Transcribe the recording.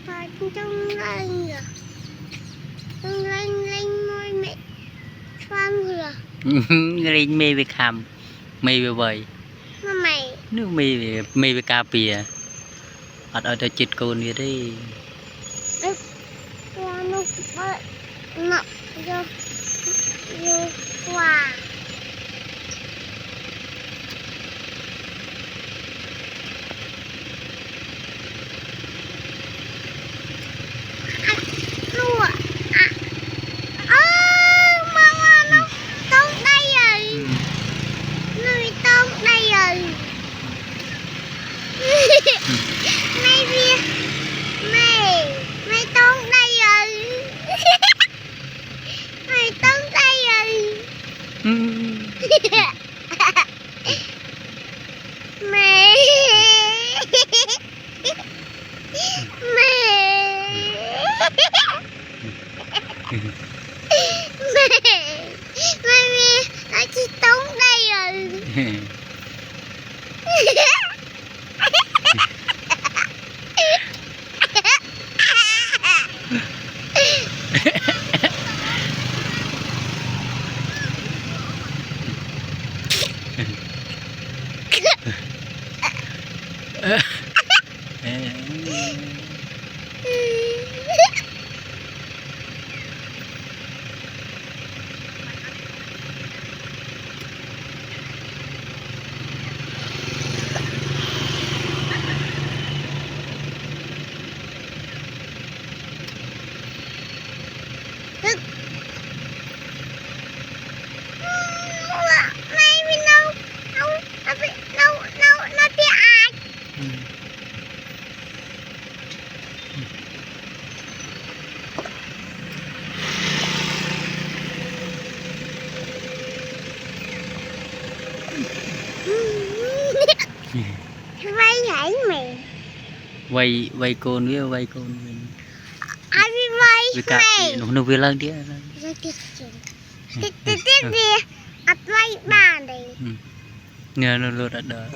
Phải trong lên rồi. Trong lên môi mẹ xoan rồi. Lên mê về khám mê về vậy Mà mày nước mê về cà pìa ở đây chít cô như thế nó nó vô vô qua lúa mama nó tông đây rồi nuôi tông đây rồi mày biết mày tông đây rồi mày tông đây rồi mẹ mẹ nó chỉ tông đây rồi nó bị ai vay hãy mày vay con với vay con ai bị vay với cà pìa nó về lần đi tiếp đi ắt vay bà đây nghe nó lột đỡ